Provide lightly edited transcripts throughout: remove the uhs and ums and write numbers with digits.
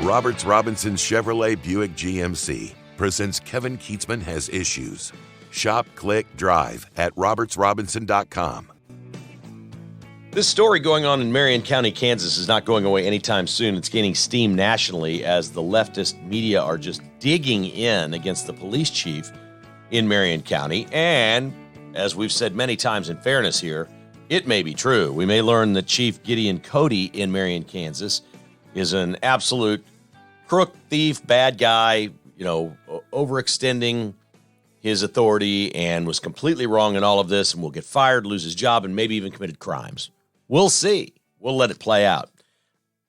Roberts Robinson Chevrolet Buick GMC presents Kevin Keatsman Has Issues. Shop, click, drive at robertsrobinson.com. This story going on in Marion County, Kansas is not going away anytime soon. It's gaining steam nationally as the leftist media are just digging in against the police chief in Marion County. And as we've said many times in fairness here, it may be true. We may learn that Chief Gideon Cody in Marion, Kansas is an absolute crook, thief, bad guy, overextending his authority and was completely wrong in all of this and will get fired, lose his job, and maybe even committed crimes. We'll see. We'll let it play out.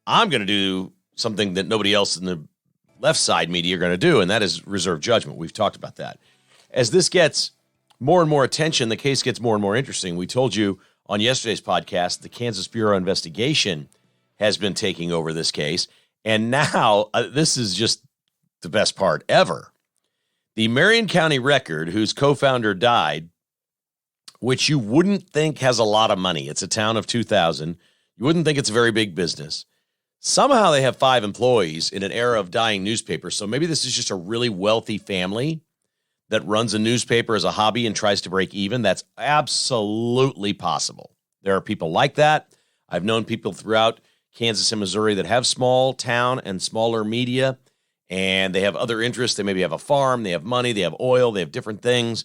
I'm going to do something that nobody else in the left side media are going to do, and that is reserve judgment. We've talked about that. As this gets more and more attention, the case gets more and more interesting. We told you on yesterday's podcast, the Kansas Bureau of Investigation has been taking over this case. And now, this is just the best part ever. The Marion County Record, whose co-founder died, which you wouldn't think has a lot of money. It's a town of 2,000. You wouldn't think it's a very big business. Somehow they have 5 employees in an era of dying newspapers. So maybe this is just a really wealthy family that runs a newspaper as a hobby and tries to break even. That's absolutely possible. There are people like that. I've known people throughout Kansas and Missouri that have small town and smaller media, and they have other interests. They maybe have a farm, they have money, they have oil, they have different things.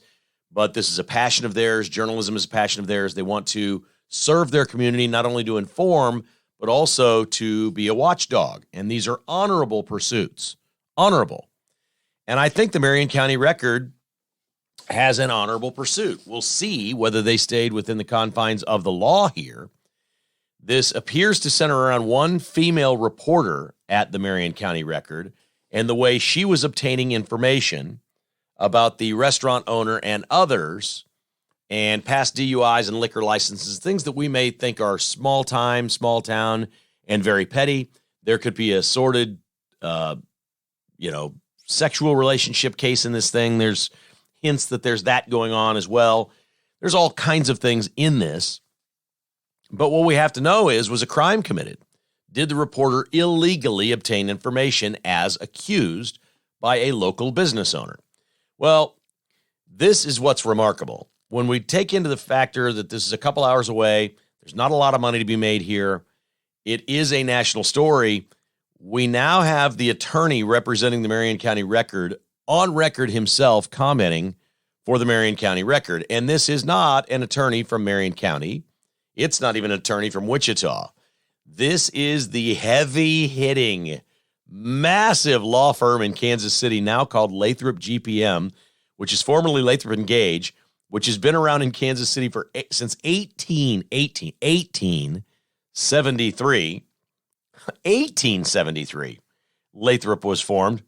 But this is a passion of theirs. Journalism is a passion of theirs. They want to serve their community, not only to inform, but also to be a watchdog. And these are honorable pursuits. Honorable. And I think the Marion County Record has an honorable pursuit. We'll see whether they stayed within the confines of the law here. This appears to center around one female reporter at the Marion County Record and the way she was obtaining information about the restaurant owner and others and past DUIs and liquor licenses, things that we may think are small time, small town, and very petty. There could be a sordid, sexual relationship case in this thing. There's hints that there's that going on as well. There's all kinds of things in this. But what we have to know is, was a crime committed? Did the reporter illegally obtain information as accused by a local business owner? Well, this is what's remarkable. When we take into the factor that this is a couple hours away, there's not a lot of money to be made here, it is a national story. We now have the attorney representing the Marion County Record on record himself commenting for the Marion County Record. And this is not an attorney from Marion County. It's not even an attorney from Wichita. This is the heavy-hitting, massive law firm in Kansas City now called Lathrop GPM, which is formerly Lathrop and Gage, which has been around in Kansas City since 1873. 1873, Lathrop was formed.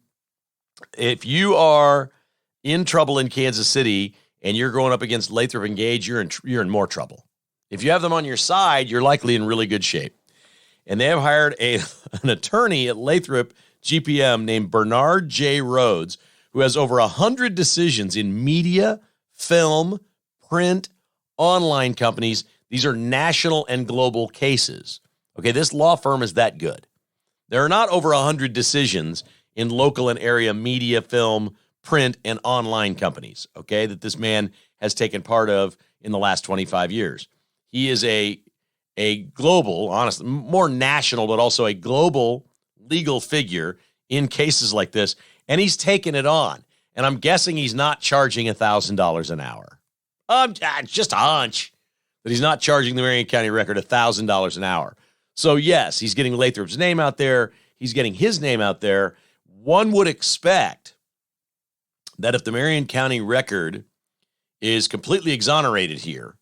If you are in trouble in Kansas City and you're going up against Lathrop and Gage, you're in more trouble. If you have them on your side, you're likely in really good shape. And they have hired an attorney at Lathrop GPM named Bernard J. Rhodes, who has over 100 decisions in media, film, print, online companies. These are national and global cases. Okay, this law firm is that good. There are not over 100 decisions in local and area media, film, print, and online companies, okay, that this man has taken part of in the last 25 years. He is a global, honestly, more national, but also a global legal figure in cases like this, and he's taken it on. And I'm guessing he's not charging $1,000 an hour. Just a hunch that he's not charging the Marion County Record $1,000 an hour. So, yes, he's getting Lathrop's name out there. He's getting his name out there. One would expect that if the Marion County Record is completely exonerated here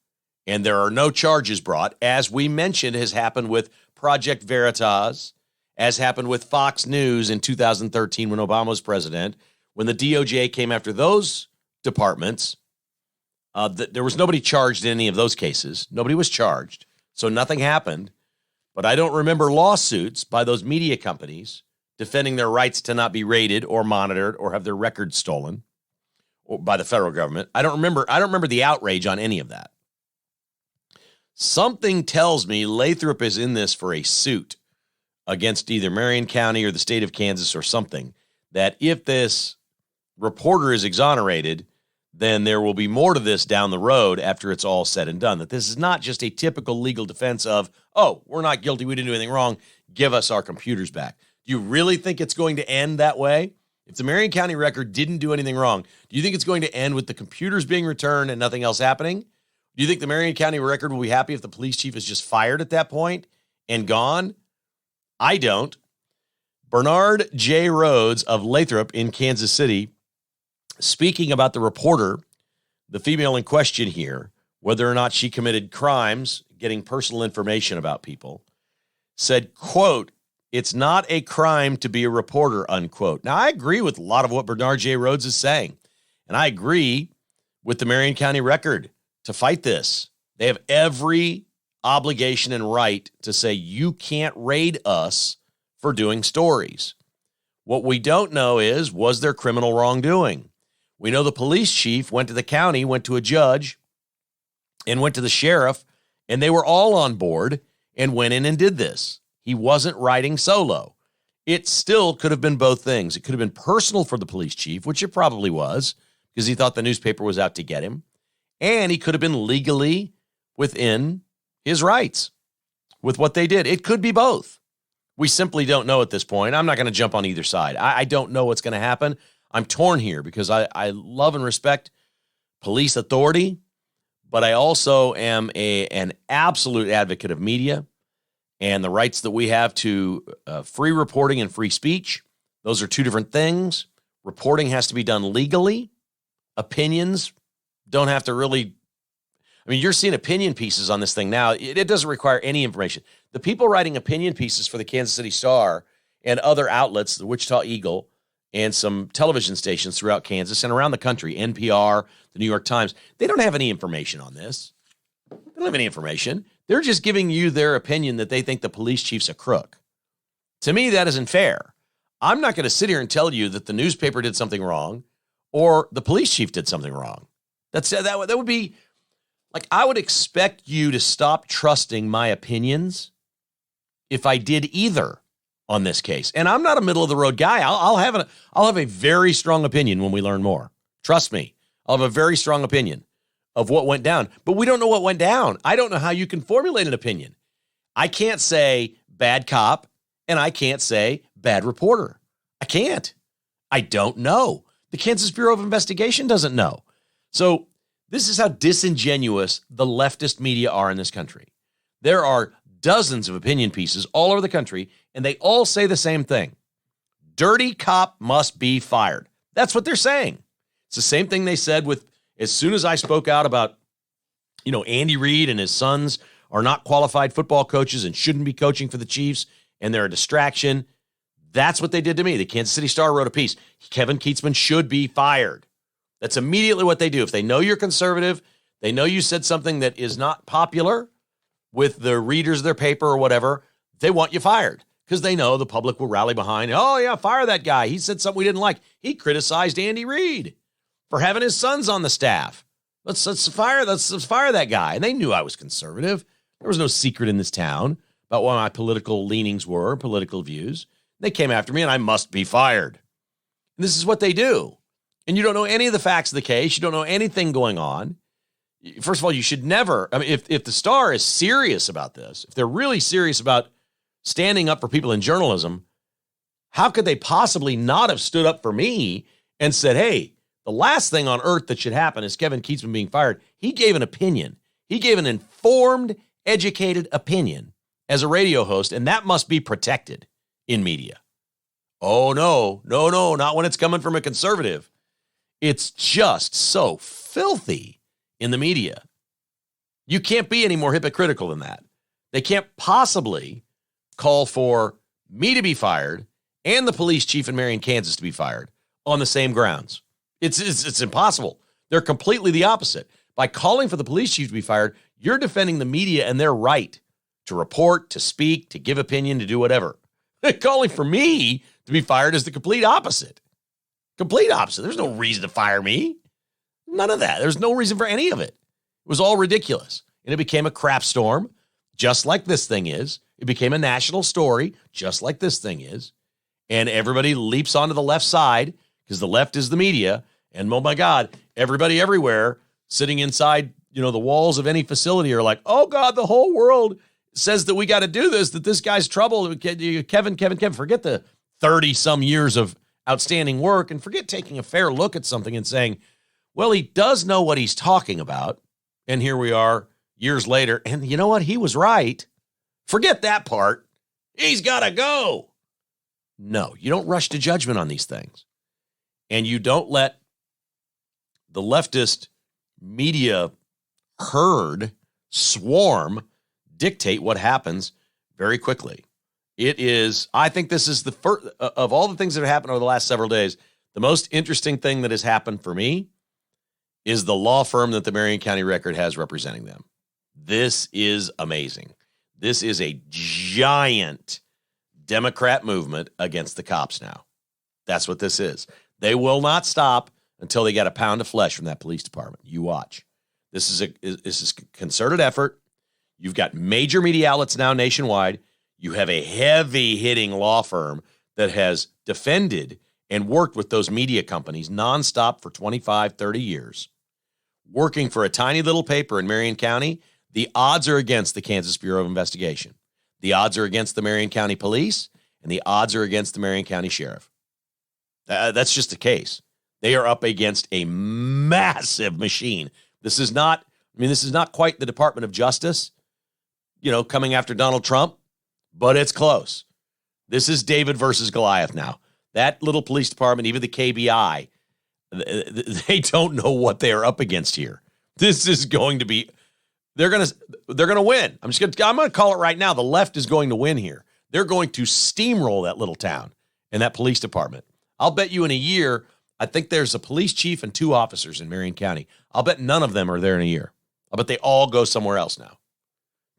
and there are no charges brought, as we mentioned has happened with Project Veritas, as happened with Fox News in 2013 when Obama was president, when the DOJ came after those departments, there was nobody charged in any of those cases. Nobody was charged, so nothing happened. But I don't remember lawsuits by those media companies defending their rights to not be rated or monitored or have their records stolen or by the federal government. I don't remember the outrage on any of that. Something tells me Lathrop is in this for a suit. against either Marion County or the state of Kansas or something, that if this reporter is exonerated, then there will be more to this down the road after it's all said and done. That this is not just a typical legal defense of, oh, we're not guilty, we didn't do anything wrong, give us our computers back. Do you really think it's going to end that way? If the Marion County Record didn't do anything wrong, do you think it's going to end with the computers being returned and nothing else happening? Do you think the Marion County Record will be happy if the police chief is just fired at that point and gone? I don't. Bernard J. Rhodes of Lathrop in Kansas City, speaking about the reporter, the female in question here, whether or not she committed crimes, getting personal information about people, said, quote, "It's not a crime to be a reporter," unquote. Now, I agree with a lot of what Bernard J. Rhodes is saying, and I agree with the Marion County Record to fight this. They have every obligation and right to say, you can't raid us for doing stories. What we don't know is, was there criminal wrongdoing? We know the police chief went to the county, went to a judge, and went to the sheriff, and they were all on board and went in and did this. He wasn't riding solo. It still could have been both things. It could have been personal for the police chief, which it probably was, because he thought the newspaper was out to get him. And he could have been legally within his rights with what they did. It could be both. We simply don't know at this point. I'm not going to jump on either side. I don't know what's going to happen. I'm torn here because I love and respect police authority, but I also am an absolute advocate of media and the rights that we have to free reporting and free speech. Those are two different things. Reporting has to be done legally. Opinions don't have to really, I mean, you're seeing opinion pieces on this thing now. It doesn't require any information. The people writing opinion pieces for the Kansas City Star and other outlets, the Wichita Eagle, and some television stations throughout Kansas and around the country, NPR, the New York Times, they don't have any information on this. They don't have any information. They're just giving you their opinion that they think the police chief's a crook. To me, that isn't fair. I'm not going to sit here and tell you that the newspaper did something wrong or the police chief did something wrong. That would be, like, I would expect you to stop trusting my opinions if I did either on this case. And I'm not a middle-of-the-road guy. I'll have a very strong opinion when we learn more. Trust me. I'll have a very strong opinion of what went down. But we don't know what went down. I don't know how you can formulate an opinion. I can't say bad cop, and I can't say bad reporter. I can't. I don't know. The Kansas Bureau of Investigation doesn't know. So this is how disingenuous the leftist media are in this country. There are dozens of opinion pieces all over the country, and they all say the same thing. Dirty cop must be fired. That's what they're saying. It's the same thing they said with, as soon as I spoke out about, Andy Reid and his sons are not qualified football coaches and shouldn't be coaching for the Chiefs, and they're a distraction. That's what they did to me. The Kansas City Star wrote a piece. Kevin Keatsman should be fired. That's immediately what they do. If they know you're conservative, they know you said something that is not popular with the readers of their paper or whatever, they want you fired because they know the public will rally behind, oh, yeah, fire that guy. He said something we didn't like. He criticized Andy Reid for having his sons on the staff. Let's fire that guy. And they knew I was conservative. There was no secret in this town about what my political leanings were, political views. They came after me, and I must be fired. And this is what they do. And you don't know any of the facts of the case. You don't know anything going on. First of all, you should never, if the Star is serious about this, if they're really serious about standing up for people in journalism, how could they possibly not have stood up for me and said, hey, the last thing on earth that should happen is Kevin Keatsman being fired? He gave an opinion. He gave an informed, educated opinion as a radio host, and that must be protected in media. Oh, no, not when it's coming from a conservative. It's just so filthy in the media. You can't be any more hypocritical than that. They can't possibly call for me to be fired and the police chief in Marion, Kansas to be fired on the same grounds. It's impossible. They're completely the opposite. By calling for the police chief to be fired, you're defending the media and their right to report, to speak, to give opinion, to do whatever. Calling for me to be fired is the complete opposite. Complete opposite. There's no reason to fire me. None of that. There's no reason for any of it. It was all ridiculous. And it became a crap storm. just like this thing is. It became a national story, just like this thing is. And everybody leaps onto the left side because the left is the media. And oh my God, everybody everywhere sitting inside, the walls of any facility are like, oh God, the whole world says that we got to do this, that this guy's trouble. Kevin, forget the 30 some years of outstanding work and forget taking a fair look at something and saying, well, he does know what he's talking about. And here we are years later. And you know what? He was right. Forget that part. He's got to go. No, you don't rush to judgment on these things. And you don't let the leftist media herd swarm dictate what happens very quickly. I think this is the first of all the things that have happened over the last several days. The most interesting thing that has happened for me is the law firm that the Marion County Record has representing them. This is amazing. This is a giant Democrat movement against the cops now. That's what this is. They will not stop until they get a pound of flesh from that police department. You watch. This is a concerted effort. You've got major media outlets now nationwide. You have a heavy-hitting law firm that has defended and worked with those media companies nonstop for 25, 30 years. Working for a tiny little paper in Marion County, the odds are against the Kansas Bureau of Investigation. The odds are against the Marion County Police, and the odds are against the Marion County Sheriff. That's just the case. They are up against a massive machine. This is not quite the Department of Justice, coming after Donald Trump, but it's close. This is David versus Goliath now. That little police department, even the KBI, they don't know what they are up against here. This is going to be, they're going to win. I'm going to call it right now. The left is going to win here. They're going to steamroll that little town and that police department. I'll bet you in a year, I think there's a police chief and 2 officers in Marion County. I'll bet none of them are there in a year. I'll bet they all go somewhere else now.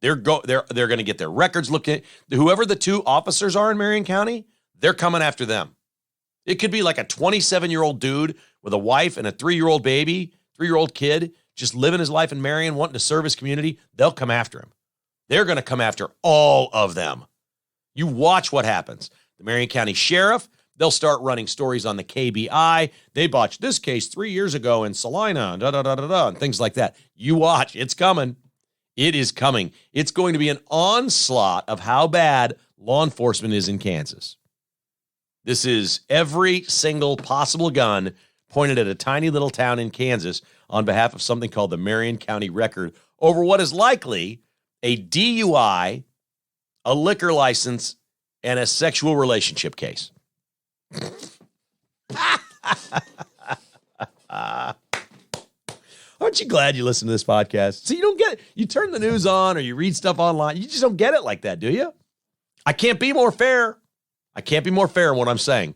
They're going to get their records looked at. Whoever the 2 officers are in Marion County, they're coming after them. It could be like a 27-year-old dude with a wife and a 3-year-old baby, 3-year-old kid, just living his life in Marion, wanting to serve his community. They'll come after him. They're going to come after all of them. You watch what happens. The Marion County Sheriff, they'll start running stories on the KBI. They botched this case 3 years ago in Salina, and things like that. You watch. It's coming. It is coming. It's going to be an onslaught of how bad law enforcement is in Kansas. This is every single possible gun pointed at a tiny little town in Kansas on behalf of something called the Marion County Record over what is likely a DUI, a liquor license, and a sexual relationship case. Aren't you glad you listen to this podcast? So you don't get it. You turn the news on or you read stuff online. You just don't get it like that, do you? I can't be more fair. I can't be more fair in what I'm saying.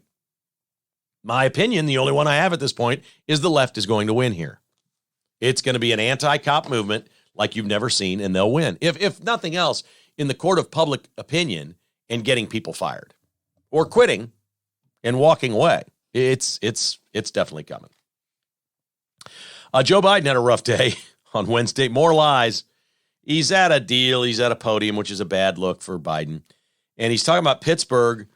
My opinion, the only one I have at this point, is the left is going to win here. It's going to be an anti-cop movement like you've never seen, and they'll win. If nothing else, in the court of public opinion and getting people fired or quitting and walking away. It's definitely coming. Joe Biden had a rough day on Wednesday. More lies. He's at a deal. He's at a podium, which is a bad look for Biden. And he's talking about Pittsburgh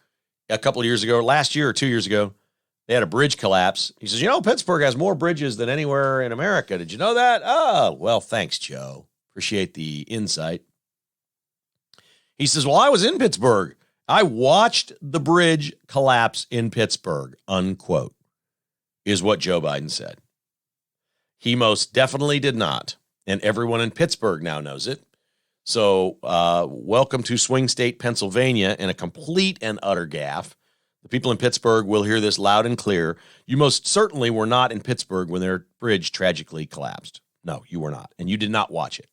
a couple of years ago, last year or 2 years ago. They had a bridge collapse. He says, Pittsburgh has more bridges than anywhere in America. Did you know that? Oh, well, thanks, Joe. Appreciate the insight. He says, well, I was in Pittsburgh. I watched the bridge collapse in Pittsburgh, unquote, is what Joe Biden said. He most definitely did not. And everyone in Pittsburgh now knows it. So welcome to swing state Pennsylvania and a complete and utter gaffe. The people in Pittsburgh will hear this loud and clear. You most certainly were not in Pittsburgh when their bridge tragically collapsed. No, you were not. And you did not watch it.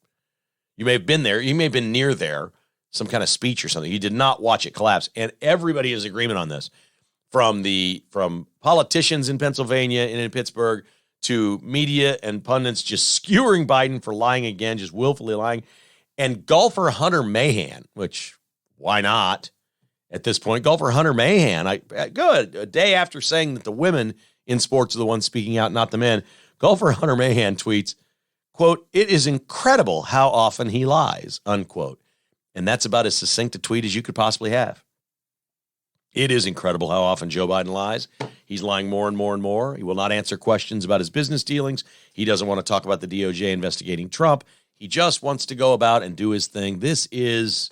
You may have been there. You may have been near there, some kind of speech or something. You did not watch it collapse. And everybody is in agreement on this, from politicians in Pennsylvania and in Pittsburgh to media and pundits just skewering Biden for lying again, just willfully lying. And golfer Hunter Mahan, which why not? At this point, golfer Hunter Mahan, a day after saying that the women in sports are the ones speaking out, not the men, golfer Hunter Mahan tweets, quote, "It is incredible how often he lies," unquote. And that's about as succinct a tweet as you could possibly have. It is incredible how often Joe Biden lies. He's lying more and more and more. He will not answer questions about his business dealings. He doesn't want to talk about the DOJ investigating Trump. He just wants to go about and do his thing. This is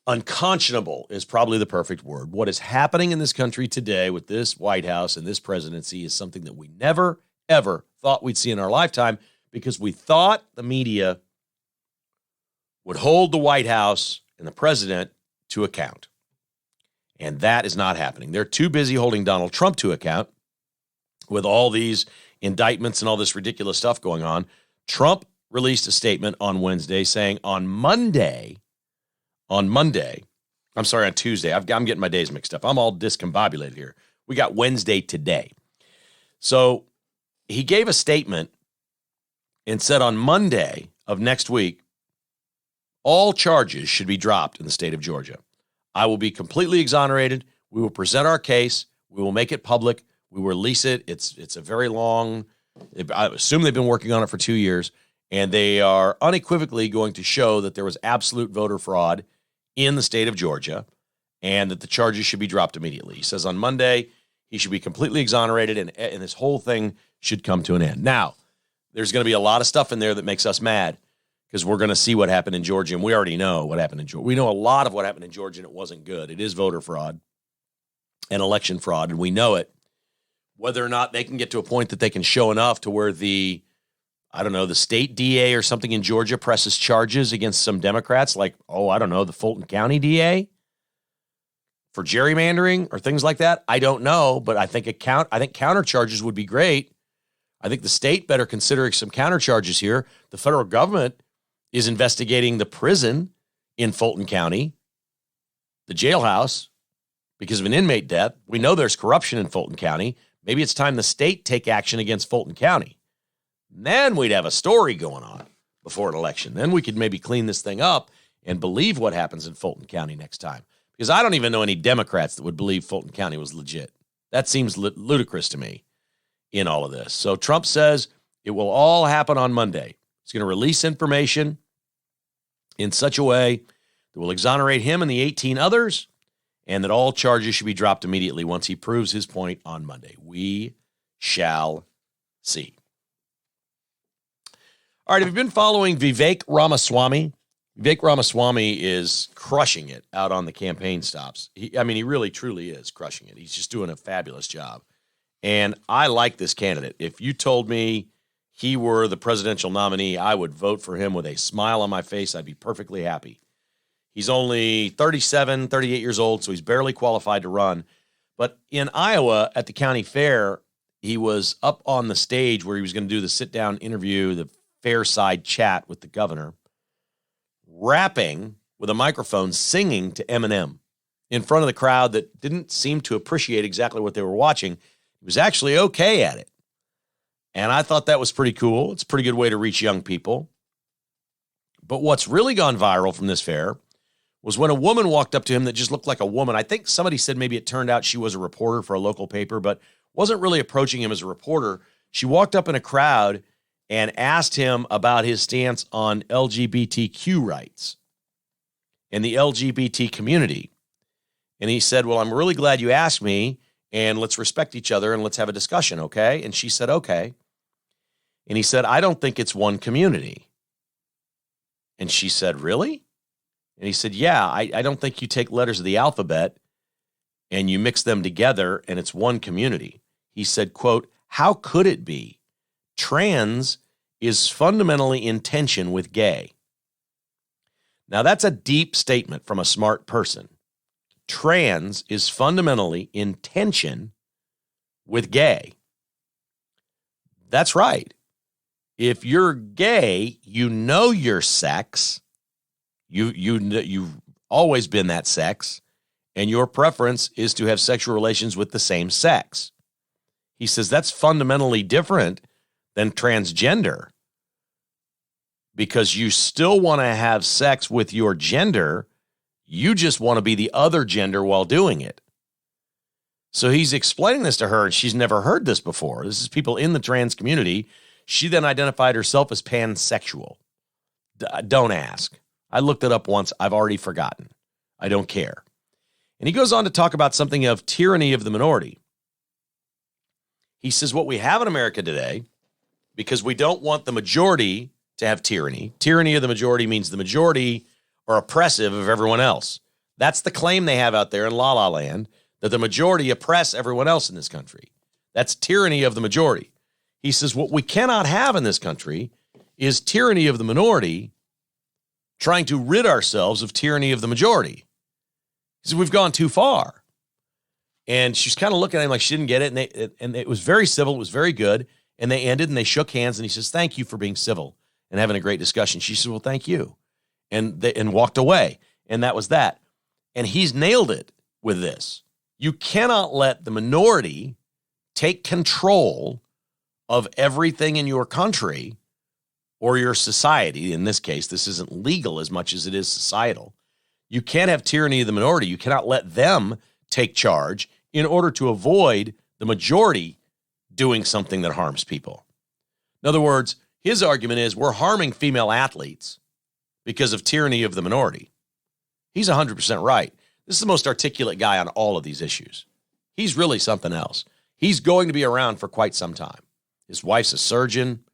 unconscionable, is probably the perfect word. What is happening in this country today with this White House and this presidency is something that we never, ever thought we'd see in our lifetime, because we thought the media would hold the White House and the president to account. And that is not happening. They're too busy holding Donald Trump to account with all these indictments and all this ridiculous stuff going on. Trump released a statement on Wednesday saying on Tuesday, I'm getting my days mixed up. I'm all discombobulated here. We got Wednesday today. So he gave a statement and said on Monday of next week, all charges should be dropped in the state of Georgia. I will be completely exonerated. We will present our case. We will make it public. We will release it. It's a very long, I assume they've been working on it for 2 years, and they are unequivocally going to show that there was absolute voter fraud in the state of Georgia and that the charges should be dropped immediately. He says on Monday he should be completely exonerated and this whole thing should come to an end. Now, there's going to be a lot of stuff in there that makes us mad, because we're going to see what happened in Georgia, and we already know what happened in Georgia. We know a lot of what happened in Georgia, and it wasn't good. It is voter fraud and election fraud, and we know it. Whether or not they can get to a point that they can show enough to where the state DA or something in Georgia presses charges against some Democrats, like, the Fulton County DA for gerrymandering or things like that. I don't know, but I think counter charges would be great. I think the state better consider some counter charges here. The federal government is investigating the prison in Fulton County, the jailhouse, because of an inmate death. We know there's corruption in Fulton County. Maybe it's time the state take action against Fulton County. Then we'd have a story going on before an election. Then we could maybe clean this thing up and believe what happens in Fulton County next time. Because I don't even know any Democrats that would believe Fulton County was legit. That seems ludicrous to me in all of this. So Trump says it will all happen on Monday. He's going to release information in such a way that will exonerate him and the 18 others, and that all charges should be dropped immediately once he proves his point on Monday. We shall see. All right, have you been following Vivek Ramaswamy? Vivek Ramaswamy is crushing it out on the campaign stops. He really, truly is crushing it. He's just doing a fabulous job. And I like this candidate. If you told me he were the presidential nominee, I would vote for him with a smile on my face. I'd be perfectly happy. He's only 38 years old, so he's barely qualified to run. But in Iowa at the county fair, he was up on the stage where he was going to do the sit-down interview, the fair side chat with the governor, rapping with a microphone, singing to Eminem in front of the crowd that didn't seem to appreciate exactly what they were watching. He was actually okay at it. And I thought that was pretty cool. It's a pretty good way to reach young people. But what's really gone viral from this fair was when a woman walked up to him that just looked like a woman. I think somebody said maybe it turned out she was a reporter for a local paper, but wasn't really approaching him as a reporter. She walked up in a crowd and asked him about his stance on LGBTQ rights and the LGBT community. And he said, well, I'm really glad you asked me, and let's respect each other and let's have a discussion, okay? And she said, okay. And he said, I don't think it's one community. And she said, really? And he said, yeah, I don't think you take letters of the alphabet and you mix them together and it's one community. He said, quote, how could it be? Trans is fundamentally in tension with gay. Now, that's a deep statement from a smart person. Trans is fundamentally in tension with gay. That's right. If you're gay, you know your sex. You've always been that sex, and your preference is to have sexual relations with the same sex. He says that's fundamentally different than transgender, because you still want to have sex with your gender. You just want to be the other gender while doing it. So he's explaining this to her, and she's never heard this before. This is people in the trans community. She then identified herself as pansexual. Don't ask. I looked it up once. I've already forgotten. I don't care. And he goes on to talk about something of tyranny of the minority. He says what we have in America today, because we don't want the majority to have tyranny. Tyranny of the majority means the majority are oppressive of everyone else. That's the claim they have out there in La La Land, that the majority oppress everyone else in this country. That's tyranny of the majority. He says what we cannot have in this country is tyranny of the minority trying to rid ourselves of tyranny of the majority. He said we've gone too far. And she's kind of looking at him like she didn't get it. And it was very civil. It was very good. And they ended and they shook hands. And he says, thank you for being civil and having a great discussion. She said, well, thank you. And walked away. And that was that. And he's nailed it with this. You cannot let the minority take control of everything in your country or your society. In this case, this isn't legal as much as it is societal. You can't have tyranny of the minority. You cannot let them take charge in order to avoid the majority doing something that harms people. In other words, his argument is we're harming female athletes because of tyranny of the minority. He's 100% right. This is the most articulate guy on all of these issues. He's really something else. He's going to be around for quite some time. His wife's a surgeon.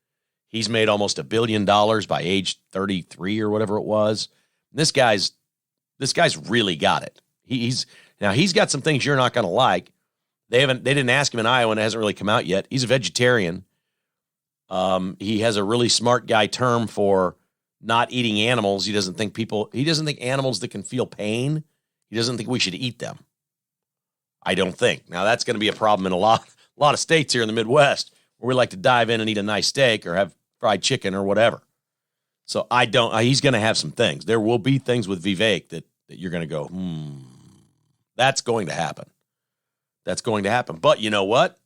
He's made almost $1 billion by age 33 or whatever it was. This guy's really got it. He's got some things you're not going to like. They didn't ask him in Iowa, and it hasn't really come out yet. He's a vegetarian. He has a really smart guy term for not eating animals. He doesn't think animals that can feel pain, he doesn't think we should eat them. I don't think. Now that's going to be a problem in a lot of states here in the Midwest where we like to dive in and eat a nice steak or have fried chicken or whatever. So he's going to have some things. There will be things with Vivek that you're going to go, that's going to happen. That's going to happen. But you know what?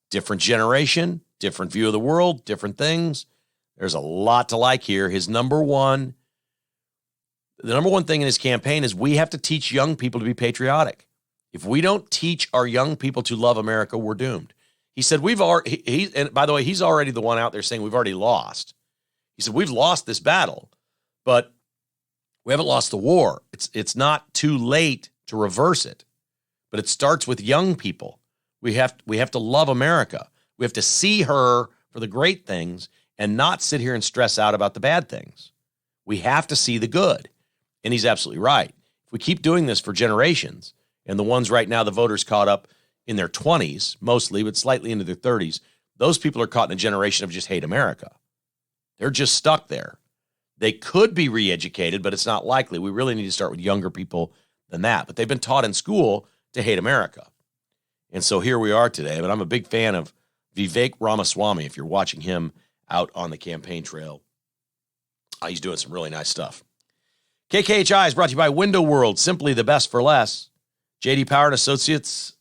Different generation, different view of the world, different things. There's a lot to like here. The number one thing in his campaign is we have to teach young people to be patriotic. If we don't teach our young people to love America, we're doomed. He said and by the way, he's already the one out there saying we've already lost. He said we've lost this battle, but we haven't lost the war. It's not too late to reverse it. But it starts with young people. We have to love America. We have to see her for the great things and not sit here and stress out about the bad things. We have to see the good. And he's absolutely right. If we keep doing this for generations, and the ones right now, the voters caught up in their 20s, mostly, but slightly into their 30s, those people are caught in a generation of just hate America. They're just stuck there. They could be re-educated, but it's not likely. We really need to start with younger people than that. But they've been taught in school to hate America. And so here we are today. But I'm a big fan of Vivek Ramaswamy, if you're watching him out on the campaign trail. He's doing some really nice stuff. KKHI is brought to you by Window World, simply the best for less. J.D. Power and Associates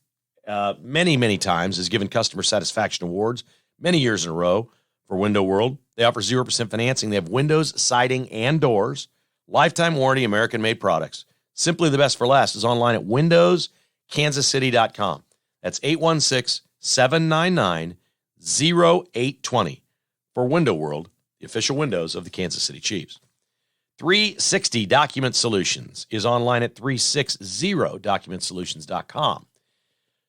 many times has given customer satisfaction awards many years in a row for Window World. They offer 0% financing. They have windows, siding, and doors. Lifetime warranty, American-made products. Simply the best for less is online at windowskansascity.com. That's 816-799-0820 for Window World, the official windows of the Kansas City Chiefs. 360 Document Solutions is online at 360documentsolutions.com.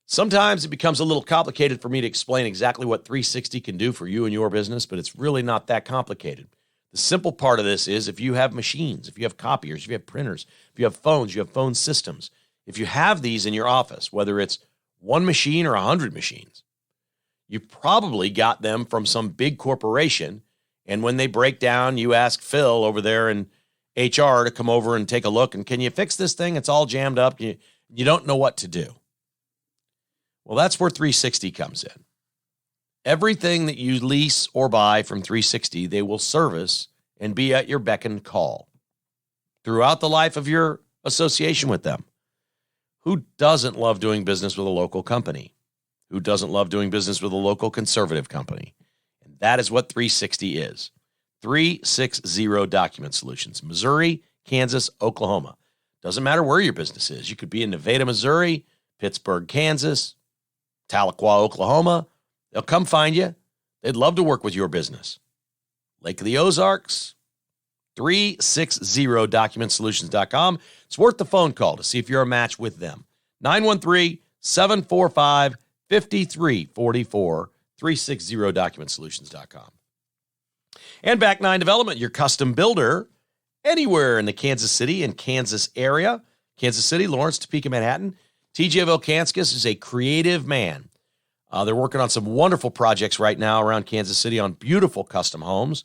Sometimes it becomes a little complicated for me to explain exactly what 360 can do for you and your business, but it's really not that complicated. The simple part of this is if you have machines, if you have copiers, if you have printers, if you have phones, you have phone systems. If you have these in your office, whether it's one machine or 100 machines, you probably got them from some big corporation, and when they break down, you ask Phil over there in HR to come over and take a look, and can you fix this thing? It's all jammed up. You don't know what to do. Well, that's where 360 comes in. Everything that you lease or buy from 360, they will service and be at your beck and call throughout the life of your association with them. Who doesn't love doing business with a local company? Who doesn't love doing business with a local conservative company? And that is what 360 is. 360 Document Solutions. Missouri, Kansas, Oklahoma. Doesn't matter where your business is. You could be in Nevada, Missouri, Pittsburgh, Kansas, Tahlequah, Oklahoma. They'll come find you. They'd love to work with your business. Lake of the Ozarks, 360documentsolutions.com. It's worth the phone call to see if you're a match with them. 913-745-5344, 360documentsolutions.com. And Back 9 Development, your custom builder anywhere in the Kansas City and Kansas area. Kansas City, Lawrence, Topeka, Manhattan. TJ Volkanskas is a creative man. They're working on some wonderful projects right now around Kansas City on beautiful custom homes.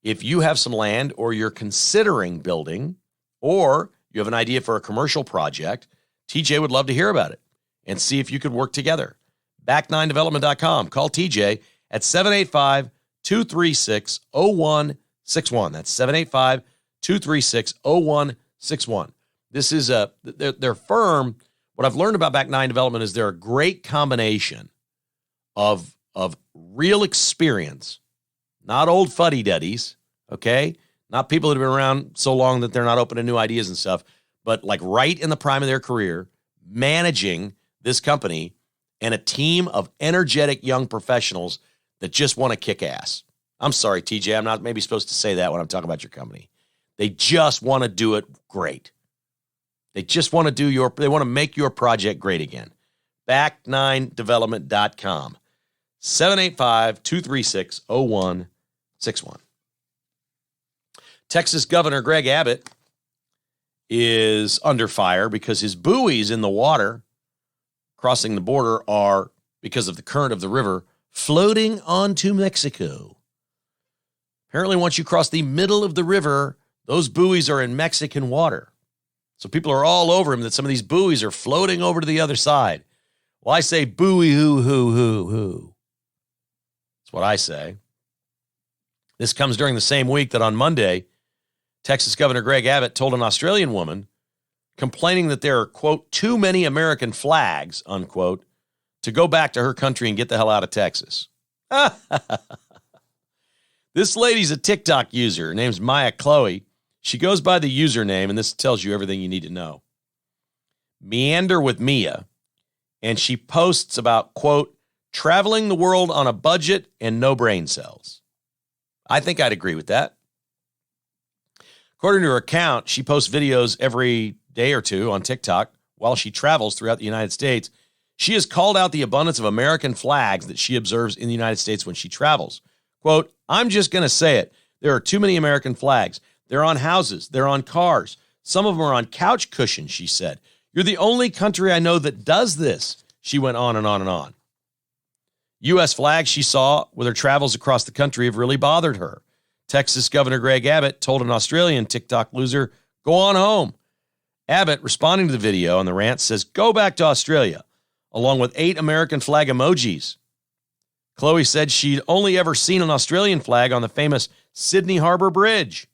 If you have some land or you're considering building or you have an idea for a commercial project, TJ would love to hear about it and see if you could work together. Back9development.com. Call TJ at 785-236-0161. That's 785-236-0161. This is their firm. What I've learned about Back 9 Development is they're a great combination of real experience, not old fuddy-duddies, okay? Not people that have been around so long that they're not open to new ideas and stuff, but like right in the prime of their career, managing this company and a team of energetic young professionals that just want to kick ass. I'm sorry, TJ, I'm not maybe supposed to say that when I'm talking about your company. They just want to do it great. They just want to they want to make your project great again. Back9development.com. 785-236-0161. Texas Governor Greg Abbott is under fire because his buoys in the water crossing the border are, because of the current of the river, floating onto Mexico. Apparently, once you cross the middle of the river, those buoys are in Mexican water. So people are all over him that some of these buoys are floating over to the other side. Well, I say buoy hoo. That's what I say. This comes during the same week that on Monday, Texas Governor Greg Abbott told an Australian woman complaining that there are, quote, too many American flags, unquote, to go back to her country and get the hell out of Texas. This lady's a TikTok user. Her name's Maya Chloe. She goes by the username, and this tells you everything you need to know, Meander with Mia, and she posts about, quote, traveling the world on a budget and no brain cells. I think I'd agree with that. According to her account, she posts videos every day or two on TikTok while she travels throughout the United States. She has called out the abundance of American flags that she observes in the United States when she travels. Quote, I'm just going to say it. There are too many American flags. They're on houses. They're on cars. Some of them are on couch cushions, she said. You're the only country I know that does this, she went on and on and on. U.S. flags she saw with her travels across the country have really bothered her. Texas Governor Greg Abbott told an Australian TikTok loser, go on home. Abbott, responding to the video on the rant, says, go back to Australia, along with 8 American flag emojis. Chloe said she'd only ever seen an Australian flag on the famous Sydney Harbor Bridge.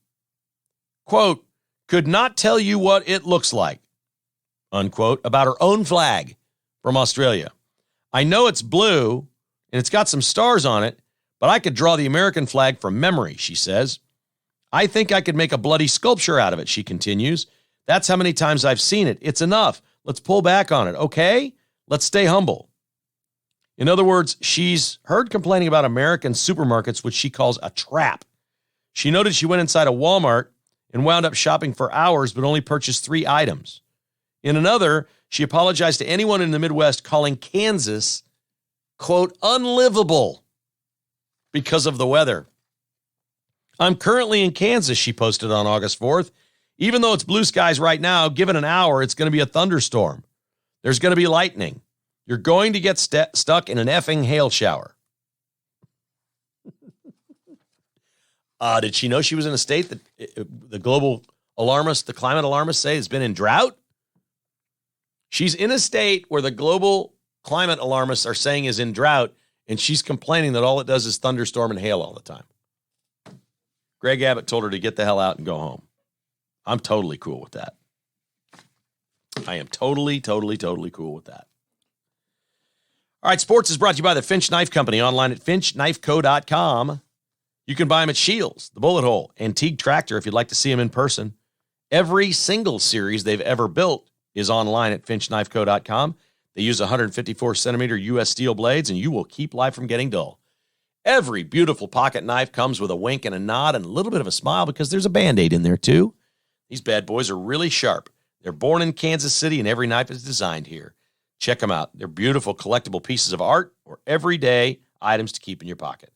Quote, could not tell you what it looks like, unquote, about her own flag from Australia. I know it's blue and it's got some stars on it, but I could draw the American flag from memory, she says. I think I could make a bloody sculpture out of it, she continues. That's how many times I've seen it. It's enough. Let's pull back on it, okay? Let's stay humble. In other words, she's heard complaining about American supermarkets, which she calls a trap. She noted she went inside a Walmart and wound up shopping for hours, but only purchased 3 items. In another, she apologized to anyone in the Midwest calling Kansas, quote, unlivable because of the weather. I'm currently in Kansas, she posted on August 4th. Even though it's blue skies right now, given an hour, it's going to be a thunderstorm. There's going to be lightning. You're going to get stuck in an effing hail shower. Did she know she was in a state that the global alarmists, the climate alarmists say has been in drought? She's in a state where the global climate alarmists are saying is in drought, and she's complaining that all it does is thunderstorm and hail all the time. Greg Abbott told her to get the hell out and go home. I'm totally cool with that. I am totally cool with that. All right, sports is brought to you by the Finch Knife Company, online at finchknifeco.com. You can buy them at Shields, the Bullet Hole, and Teague Tractor if you'd like to see them in person. Every single series they've ever built is online at finchknifeco.com. They use 154-centimeter U.S. steel blades, and you will keep life from getting dull. Every beautiful pocket knife comes with a wink and a nod and a little bit of a smile because there's a Band-Aid in there too. These bad boys are really sharp. They're born in Kansas City and every knife is designed here. Check them out. They're beautiful collectible pieces of art or everyday items to keep in your pocket.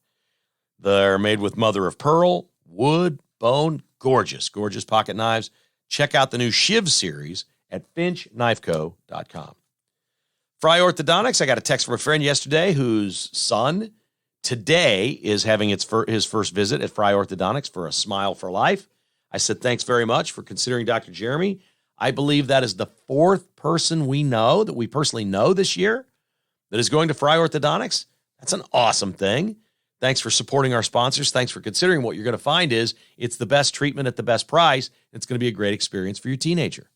They're made with mother of pearl, wood, bone, gorgeous pocket knives. Check out the new Shiv series at finchknifeco.com. Fry Orthodontics, I got a text from a friend yesterday whose son today is having his first visit at Fry Orthodontics for a smile for life. I said, thanks very much for considering Dr. Jeremy. I believe that is the fourth person we know that we personally know this year that is going to Fry Orthodontics. That's an awesome thing. Thanks for supporting our sponsors. Thanks for considering. What you're going to find is it's the best treatment at the best price. It's going to be a great experience for your teenager.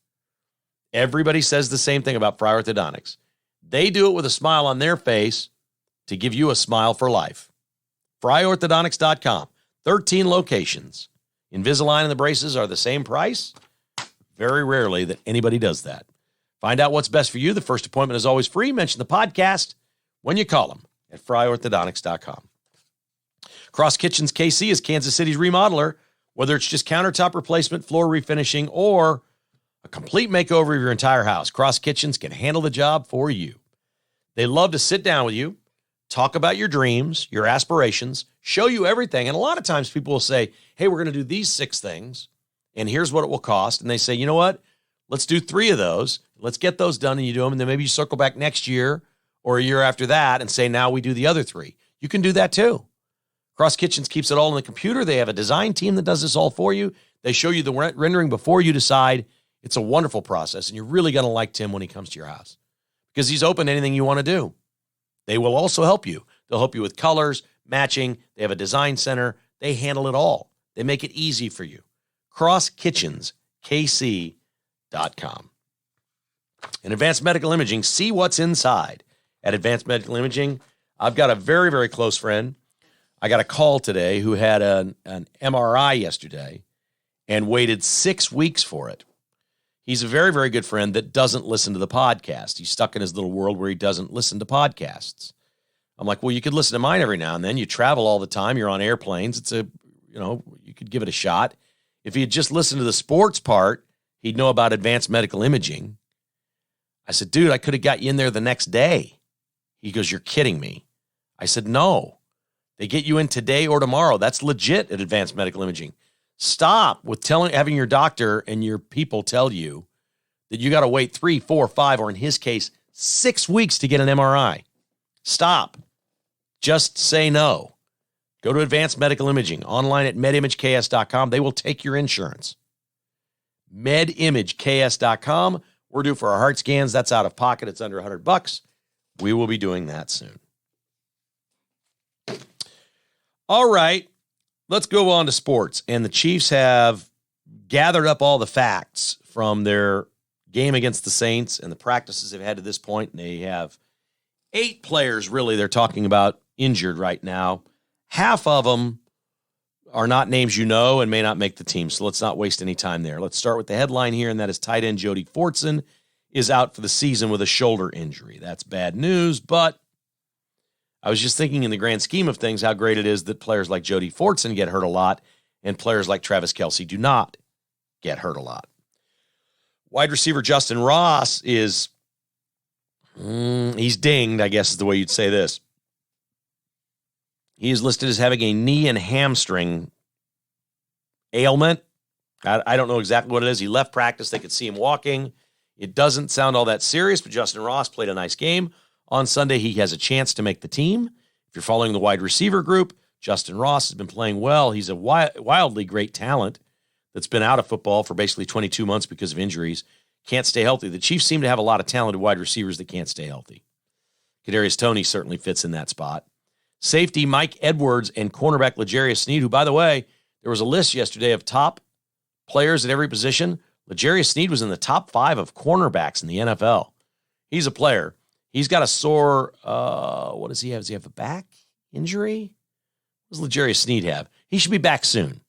Everybody says the same thing about Fry Orthodontics. They do it with a smile on their face to give you a smile for life. FryOrthodontics.com. 13 locations. Invisalign and the braces are the same price. Very rarely that anybody does that. Find out what's best for you. The first appointment is always free. Mention the podcast when you call them at FryOrthodontics.com. Cross Kitchens KC is Kansas City's remodeler. Whether it's just countertop replacement, floor refinishing, or a complete makeover of your entire house, Cross Kitchens can handle the job for you. They love to sit down with you, talk about your dreams, your aspirations, show you everything. And a lot of times people will say, hey, we're going to do these 6 things, and here's what it will cost. And they say, you know what? Let's do 3 of those. Let's get those done, and you do them. And then maybe you circle back next year or a year after that and say, now we do the other 3. You can do that too. Cross Kitchens keeps it all in the computer. They have a design team that does this all for you. They show you the rendering before you decide. It's a wonderful process, and you're really going to like Tim when he comes to your house because he's open to anything you want to do. They will also help you. They'll help you with colors, matching. They have a design center. They handle it all. They make it easy for you. CrossKitchensKC.com. In Advanced Medical Imaging, see what's inside. At Advanced Medical Imaging, I've got a very, very close friend. I got a call today who had an MRI yesterday and waited 6 weeks for it. He's a very, very good friend that doesn't listen to the podcast. He's stuck in his little world where he doesn't listen to podcasts. I'm like, well, you could listen to mine every now and then. You travel all the time. You're on airplanes. You could give it a shot. If he had just listened to the sports part, he'd know about Advanced Medical Imaging. I said, dude, I could have got you in there the next day. He goes, you're kidding me. I said, no. They get you in today or tomorrow. That's legit at Advanced Medical Imaging. Stop with having your doctor and your people tell you that you got to wait 3, 4, 5, or in his case, 6 weeks to get an MRI. Stop. Just say no. Go to Advanced Medical Imaging online at medimageks.com. They will take your insurance. medimageks.com. We're due for our heart scans. That's out of pocket. It's under $100. We will be doing that soon. All right, let's go on to sports. And the Chiefs have gathered up all the facts from their game against the Saints and the practices they've had to this point. And they have 8 players, really, they're talking about injured right now. Half of them are not names you know and may not make the team, so let's not waste any time there. Let's start with the headline here, and that is tight end Jody Fortson is out for the season with a shoulder injury. That's bad news, but I was just thinking in the grand scheme of things how great it is that players like Jody Fortson get hurt a lot and players like Travis Kelce do not get hurt a lot. Wide receiver Justin Ross is, he's dinged, I guess is the way you'd say this. He is listed as having a knee and hamstring ailment. I don't know exactly what it is. He left practice. They could see him walking. It doesn't sound all that serious, but Justin Ross played a nice game. On Sunday, he has a chance to make the team. If you're following the wide receiver group, Justin Ross has been playing well. He's a wildly great talent that's been out of football for basically 22 months because of injuries. Can't stay healthy. The Chiefs seem to have a lot of talented wide receivers that can't stay healthy. Kadarius Toney certainly fits in that spot. Safety Mike Edwards and cornerback L'Jarius Sneed, who, by the way, there was a list yesterday of top players at every position. L'Jarius Sneed was in the top 5 of cornerbacks in the NFL. He's a player. He's got a sore, what does he have? Does he have a back injury? What does L'Jarius Sneed have? He should be back soon.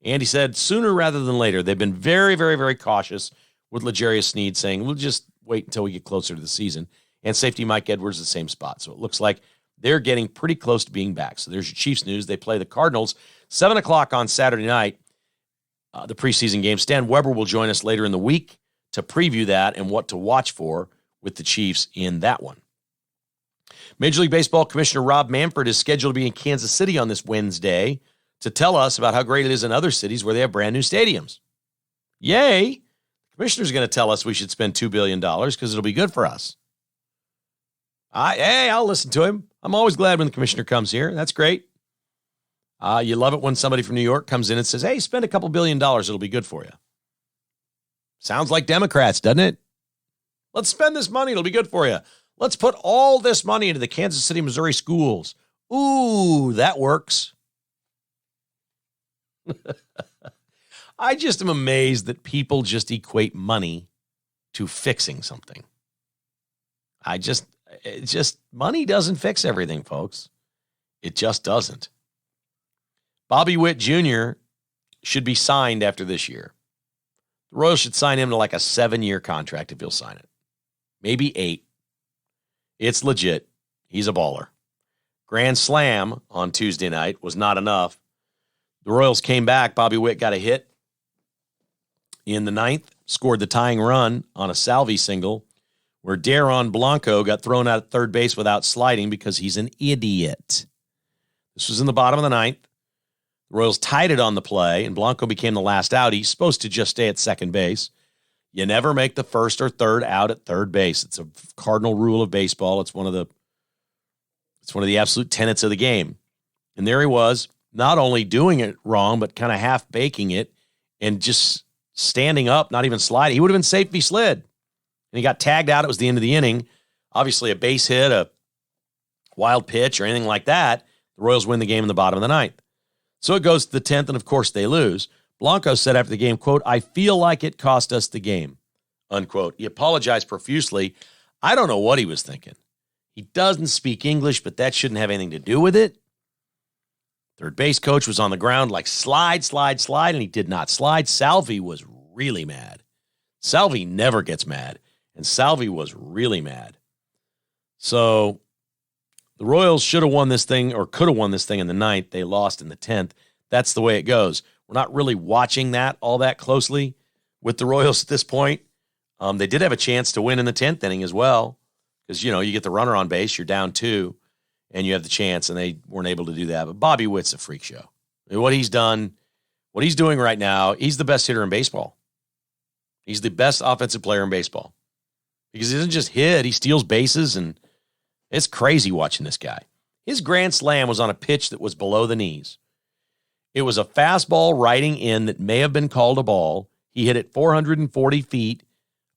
Andy said sooner rather than later. They've been very, very, very cautious with L'Jarius Sneed, saying we'll just wait until we get closer to the season. And safety Mike Edwards, the same spot. So it looks like they're getting pretty close to being back. So there's your Chiefs news. They play the Cardinals 7 o'clock on Saturday night, the preseason game. Stan Weber will join us later in the week to preview that and what to watch for with the Chiefs in that one. Major League Baseball Commissioner Rob Manfred is scheduled to be in Kansas City on this Wednesday to tell us about how great it is in other cities where they have brand new stadiums. Yay! The commissioner's going to tell us we should spend $2 billion because it'll be good for us. I'll listen to him. I'm always glad when the commissioner comes here. That's great. You love it when somebody from New York comes in and says, hey, spend a couple $1 billion. It'll be good for you. Sounds like Democrats, doesn't it? Let's spend this money. It'll be good for you. Let's put all this money into the Kansas City, Missouri schools. Ooh, that works. I just am amazed that people just equate money to fixing something. Money doesn't fix everything, folks. It just doesn't. Bobby Witt Jr. should be signed after this year. The Royals should sign him to like a 7-year contract if he'll sign it. Maybe 8. It's legit. He's a baller. Grand slam on Tuesday night was not enough. The Royals came back. Bobby Witt got a hit in the 9th, scored the tying run on a Salvi single, where Daron Blanco got thrown out at third base without sliding because he's an idiot. This was in the bottom of the 9th. The Royals tied it on the play, and Blanco became the last out. He's supposed to just stay at second base. You never make the first or third out at third base. It's a cardinal rule of baseball. It's one of the absolute tenets of the game. And there he was, not only doing it wrong, but kind of half-baking it and just standing up, not even sliding. He would have been safe if he slid. And he got tagged out. It was the end of the inning. Obviously, a base hit, a wild pitch, or anything like that. The Royals win the game in the bottom of the 9th. So it goes to the 10th, and of course they lose. Blanco said after the game, quote, I feel like it cost us the game, unquote. He apologized profusely. I don't know what he was thinking. He doesn't speak English, but that shouldn't have anything to do with it. Third base coach was on the ground like slide, and he did not slide. Salvi was really mad. Salvi never gets mad, and Salvi was really mad. So the Royals should have won this thing or could have won this thing in the 9th. They lost in the 10th. That's the way it goes. We're not really watching that all that closely with the Royals at this point. They did have a chance to win in the 10th inning as well because, you get the runner on base, you're down 2, and you have the chance, and they weren't able to do that. But Bobby Witt's a freak show. I mean, what he's done, what he's doing right now, he's the best hitter in baseball. He's the best offensive player in baseball because he doesn't just hit, he steals bases, and it's crazy watching this guy. His grand slam was on a pitch that was below the knees. It was a fastball riding in that may have been called a ball. He hit it 440 feet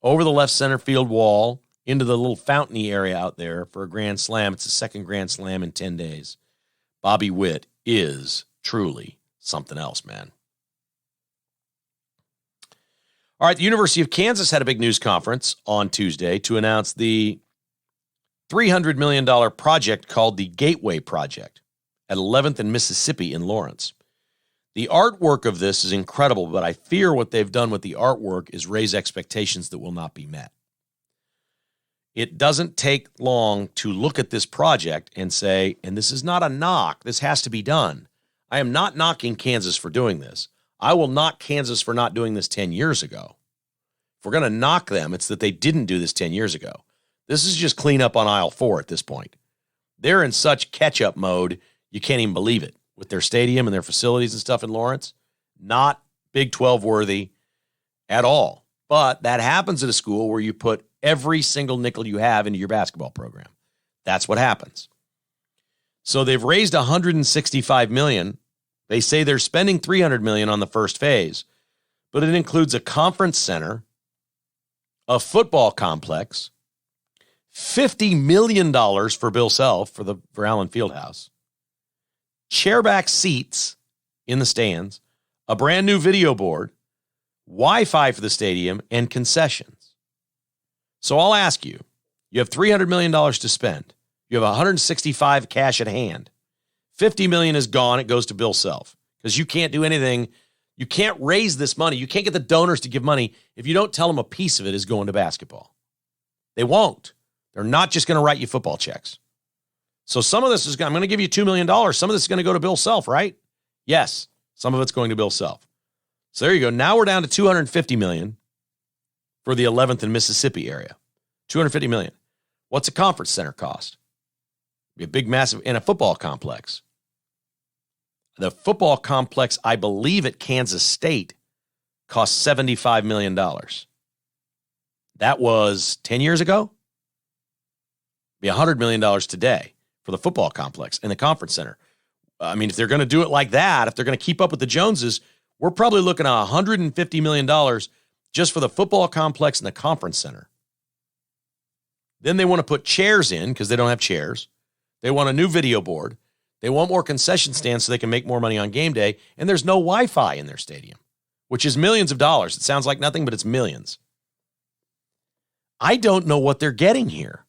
over the left center field wall into the little fountainy area out there for a grand slam. It's the second grand slam in 10 days. Bobby Witt is truly something else, man. All right, the University of Kansas had a big news conference on Tuesday to announce the $300 million project called the Gateway Project at 11th and Mississippi in Lawrence. The artwork of this is incredible, but I fear what they've done with the artwork is raise expectations that will not be met. It doesn't take long to look at this project and say, and this is not a knock, this has to be done. I am not knocking Kansas for doing this. I will knock Kansas for not doing this 10 years ago. If we're going to knock them, it's that they didn't do this 10 years ago. This is just clean up on aisle 4 at this point. They're in such catch-up mode, you can't even believe it. With their stadium and their facilities and stuff in Lawrence, not Big 12 worthy at all. But that happens at a school where you put every single nickel you have into your basketball program. That's what happens. So they've raised $165 million. They say they're spending $300 million on the first phase, but it includes a conference center, a football complex, $50 million for Bill Self for Allen Fieldhouse, chairback seats in the stands, a brand new video board, Wi-Fi for the stadium, and concessions. So I'll ask you, you have $300 million to spend. You have $165 cash at hand. $50 million is gone. It goes to Bill Self because you can't do anything. You can't raise this money. You can't get the donors to give money if you don't tell them a piece of it is going to basketball. They won't. They're not just going to write you football checks. So some of this is, I'm going to give you $2 million. Some of this is going to go to Bill Self, right? Yes, some of it's going to Bill Self. So there you go. Now we're down to $250 million for the 11th and Mississippi area. $250 million. What's a conference center cost? Be a big, massive, and a football complex. The football complex, I believe, at Kansas State cost $75 million. That was 10 years ago. Be $100 million today for the football complex and the conference center. I mean, if they're going to do it like that, if they're going to keep up with the Joneses, we're probably looking at $150 million just for the football complex and the conference center. Then they want to put chairs in because they don't have chairs. They want a new video board. They want more concession stands so they can make more money on game day. And there's no Wi-Fi in their stadium, which is millions of dollars. It sounds like nothing, but it's millions. I don't know what they're getting here.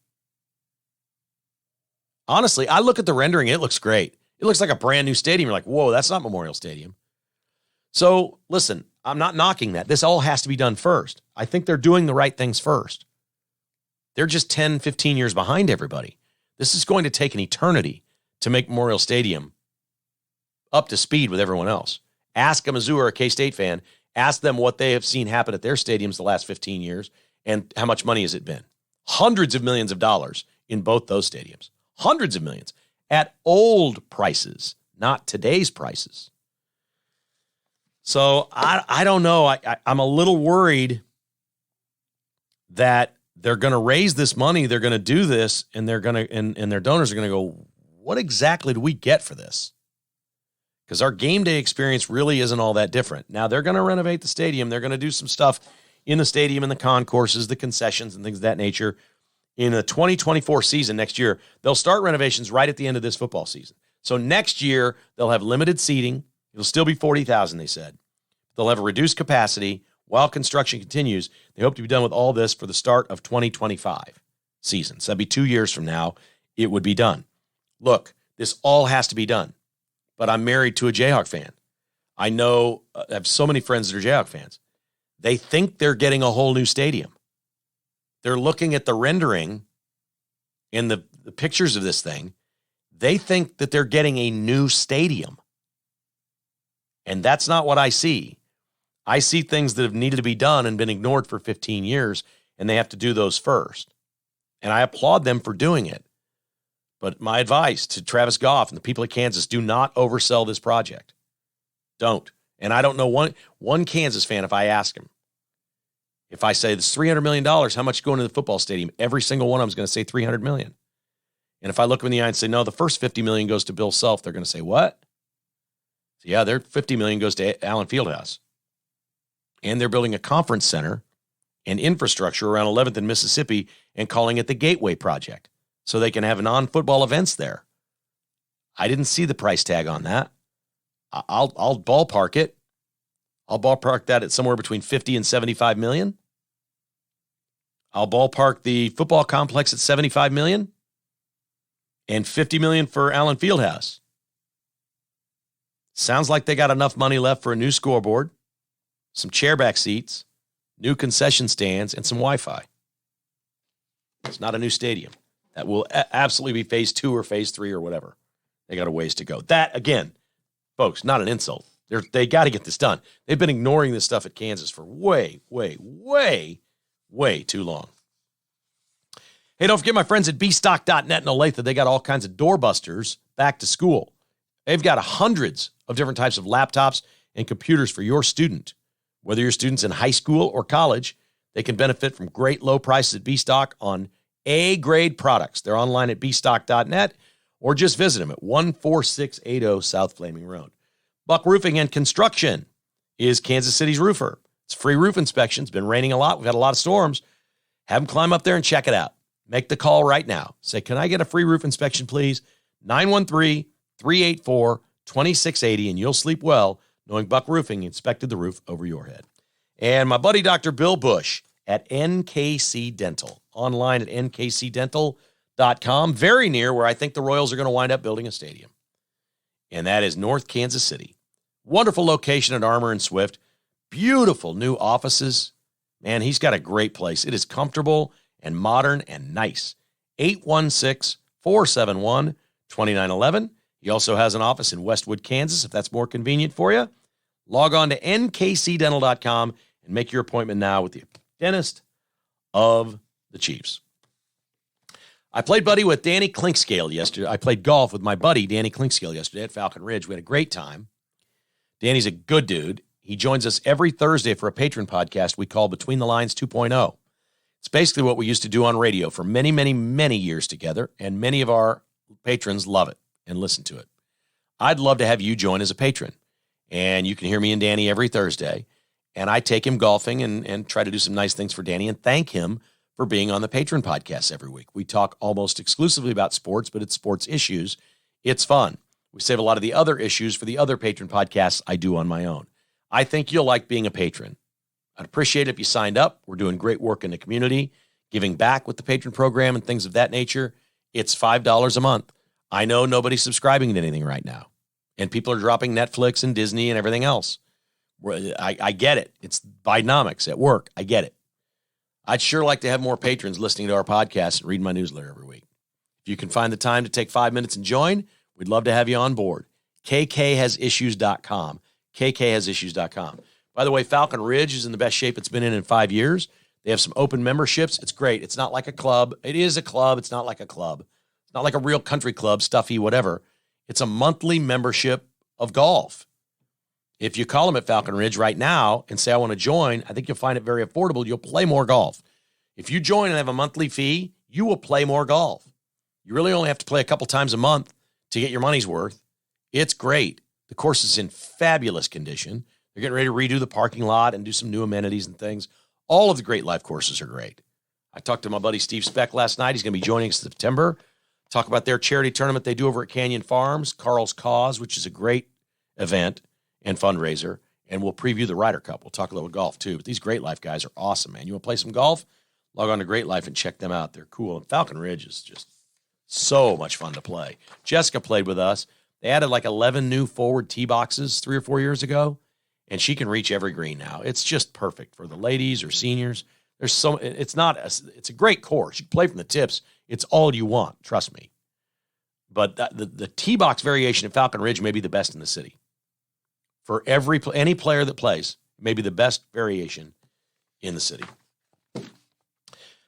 Honestly, I look at the rendering. It looks great. It looks like a brand new stadium. You're like, whoa, that's not Memorial Stadium. So listen, I'm not knocking that. This all has to be done first. I think they're doing the right things first. They're just 10, 15 years behind everybody. This is going to take an eternity to make Memorial Stadium up to speed with everyone else. Ask a Mizzou or a K-State fan. Ask them what they have seen happen at their stadiums the last 15 years and how much money has it been. Hundreds of millions of dollars in both those stadiums. Hundreds of millions at old prices, not today's prices. So I don't know. I'm a little worried that they're going to raise this money, they're going to do this, and they're going to and their donors are going to go, what exactly do we get for this? Because our game day experience really isn't all that different. Now, they're going to renovate the stadium. They're going to do some stuff in the stadium, in the concourses, the concessions, and things of that nature. In the 2024 season next year, they'll start renovations right at the end of this football season. So next year, they'll have limited seating. It'll still be 40,000, they said. They'll have a reduced capacity while construction continues. They hope to be done with all this for the start of 2025 season. So that'd be 2 years from now. It would be done. Look, this all has to be done. But I'm married to a Jayhawk fan. I know, I have so many friends that are Jayhawk fans. They think they're getting a whole new stadium. They're looking at the rendering and the pictures of this thing. They think that they're getting a new stadium. And that's not what I see. I see things that have needed to be done and been ignored for 15 years, and they have to do those first. And I applaud them for doing it. But my advice to Travis Goff and the people of Kansas, do not oversell this project. Don't. And I don't know one Kansas fan, if I ask him, if I say this $300 million, how much going to the football stadium? Every single one of them is going to say $300 million. And if I look them in the eye and say, no, the first $50 million goes to Bill Self, they're going to say, what? So yeah, their $50 million goes to Allen Fieldhouse. And they're building a conference center and infrastructure around 11th and Mississippi and calling it the Gateway Project so they can have non-football events there. I didn't see the price tag on that. I'll ballpark it. I'll ballpark that at somewhere between 50 and 75 million. I'll ballpark the football complex at 75 million and 50 million for Allen Fieldhouse. Sounds like they got enough money left for a new scoreboard, some chairback seats, new concession stands, and some Wi-Fi. It's not a new stadium. That will absolutely be phase 2 or phase 3 or whatever. They got a ways to go. That, again, folks, not an insult. They got to get this done. They've been ignoring this stuff at Kansas for way too long. Hey, don't forget my friends at bstock.net in Olathe. They got all kinds of doorbusters back to school. They've got hundreds of different types of laptops and computers for your student. Whether your student's in high school or college, they can benefit from great low prices at bstock on A-grade products. They're online at bstock.net or just visit them at 14680 South Flaming Road. Buck Roofing and Construction is Kansas City's roofer. It's free roof inspection. It's been raining a lot. We've had a lot of storms. Have them climb up there and check it out. Make the call right now. Say, can I get a free roof inspection, please? 913-384-2680, and you'll sleep well knowing Buck Roofing inspected the roof over your head. And my buddy, Dr. Bill Bush at NKC Dental, online at nkcdental.com, very near where I think the Royals are going to wind up building a stadium. And that is North Kansas City. Wonderful location at Armour and Swift. Beautiful new offices. Man, he's got a great place. It is comfortable and modern and nice. 816-471-4600. 2911. He also has an office in Westwood, Kansas, if that's more convenient for you. Log on to nkcdental.com and make your appointment now with the dentist of the Chiefs. I played buddy with Danny Clinkscale yesterday. I played golf with my buddy, Danny Clinkscale, yesterday at Falcon Ridge. We had a great time. Danny's a good dude. He joins us every Thursday for a patron podcast we call Between the Lines 2.0. It's basically what we used to do on radio for many, many, many years together, and many of our patrons love it and listen to it. I'd love to have you join as a patron, and you can hear me and Danny every Thursday, and I take him golfing and try to do some nice things for Danny and thank him for being on the patron podcast every week. We talk almost exclusively about sports, but it's sports issues. It's fun. We save a lot of the other issues for the other patron podcasts I do on my own. I think you'll like being a patron. I'd appreciate it if you signed up. We're doing great work in the community, giving back with the patron program and things of that nature. It's $5 a month. I know nobody's subscribing to anything right now, and people are dropping Netflix and Disney and everything else. I get it. It's Bidenomics at work. I get it. I'd sure like to have more patrons listening to our podcast and read my newsletter every week. If you can find the time to take 5 minutes and join, we'd love to have you on board. KKHasissues.com. KKHasissues.com. By the way, Falcon Ridge is in the best shape it's been in 5 years. They have some open memberships. It's great. It's not like a club. It is a club. It's not like a club. It's not like a real country club, stuffy, whatever. It's a monthly membership of golf. If you call them at Falcon Ridge right now and say, I want to join, I think you'll find it very affordable. You'll play more golf. If you join and have a monthly fee, you will play more golf. You really only have to play a couple times a month to get your money's worth. It's great. The course is in fabulous condition. They're getting ready to redo the parking lot and do some new amenities and things. All of the Great Life courses are great. I talked to my buddy Steve Speck last night. He's going to be joining us in September. Talk about their charity tournament they do over at Canyon Farms, Carl's Cause, which is a great event and fundraiser, and we'll preview the Ryder Cup. We'll talk a little golf, too. But these Great Life guys are awesome, man. You want to play some golf? Log on to Great Life and check them out. They're cool. And Falcon Ridge is just so much fun to play. Jessica played with us. They added like 11 new forward tee boxes 3 or 4 years ago, and she can reach every green now. It's just perfect for the ladies or seniors. It's a great course. You can play from the tips. It's all you want, trust me. But the tee box variation at Falcon Ridge may be the best in the city. For any player that plays, maybe the best variation in the city.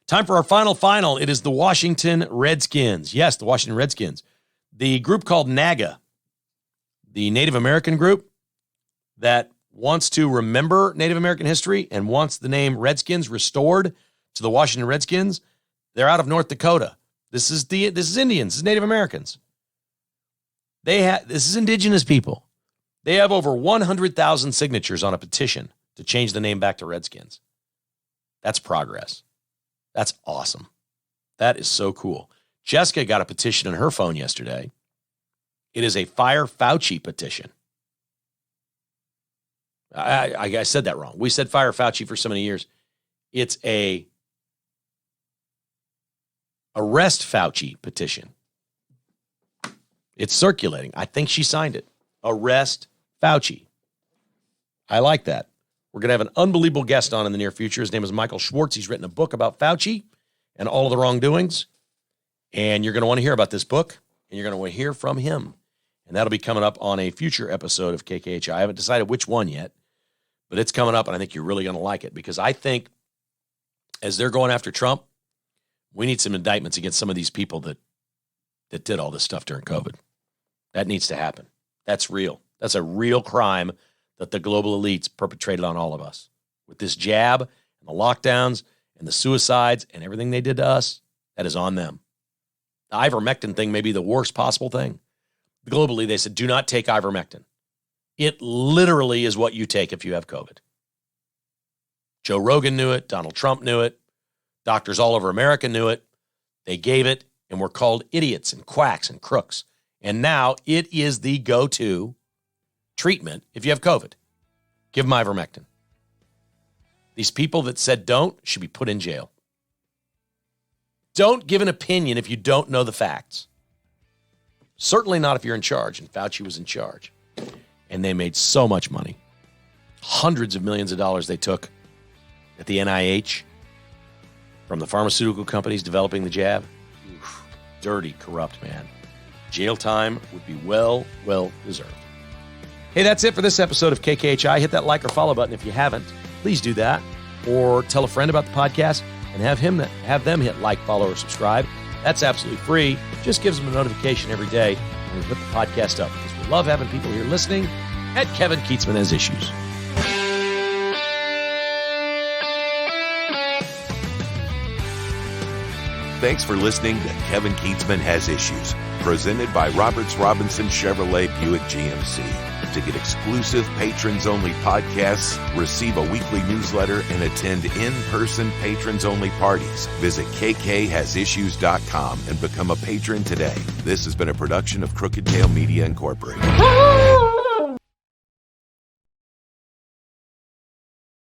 Time for our final. It is the Washington Redskins. Yes, the Washington Redskins. The group called NAGA, the Native American group that wants to remember Native American history and wants the name Redskins restored to the Washington Redskins. They're out of North Dakota. This is Indians. This is Native Americans. This is indigenous people. They have over 100,000 signatures on a petition to change the name back to Redskins. That's progress. That's awesome. That is so cool. Jessica got a petition on her phone yesterday. It is a Fire Fauci petition. I said that wrong. We said Fire Fauci for so many years. It's a Arrest Fauci petition. It's circulating. I think she signed it. Arrest Fauci. I like that. We're going to have an unbelievable guest on in the near future. His name is Michael Schwartz. He's written a book about Fauci and all of the wrongdoings. And you're going to want to hear about this book, and you're going to want to hear from him. And that'll be coming up on a future episode of KKHI. I haven't decided which one yet, but it's coming up, and I think you're really going to like it because I think as they're going after Trump, we need some indictments against some of these people that did all this stuff during COVID. That needs to happen. That's real. That's a real crime that the global elites perpetrated on all of us. With this jab and the lockdowns and the suicides and everything they did to us, that is on them. The ivermectin thing may be the worst possible thing. Globally, they said, do not take ivermectin. It literally is what you take if you have COVID. Joe Rogan knew it. Donald Trump knew it. Doctors all over America knew it. They gave it and were called idiots and quacks and crooks. And now it is the go-to treatment if you have COVID. Give them ivermectin. These people that said don't should be put in jail. Don't give an opinion if you don't know the facts. Certainly not if you're in charge, and Fauci was in charge. And they made so much money. Hundreds of millions of dollars they took at the NIH from the pharmaceutical companies developing the jab. Oof, dirty, corrupt man. Jail time would be well deserved. Hey, that's it for this episode of KKHI. Hit that like or follow button if you haven't. Please do that. Or tell a friend about the podcast and have them hit like, follow, or subscribe. That's absolutely free. Just gives them a notification every day when we put the podcast up, because we love having people here listening at Kevin Keatsman Has Issues. Thanks for listening to Kevin Keatsman Has Issues, presented by Roberts Robinson Chevrolet Buick GMC. To get exclusive patrons-only podcasts, receive a weekly newsletter, and attend in-person patrons-only parties, visit kkhasissues.com and become a patron today. This has been a production of Crooked Tail Media Incorporated.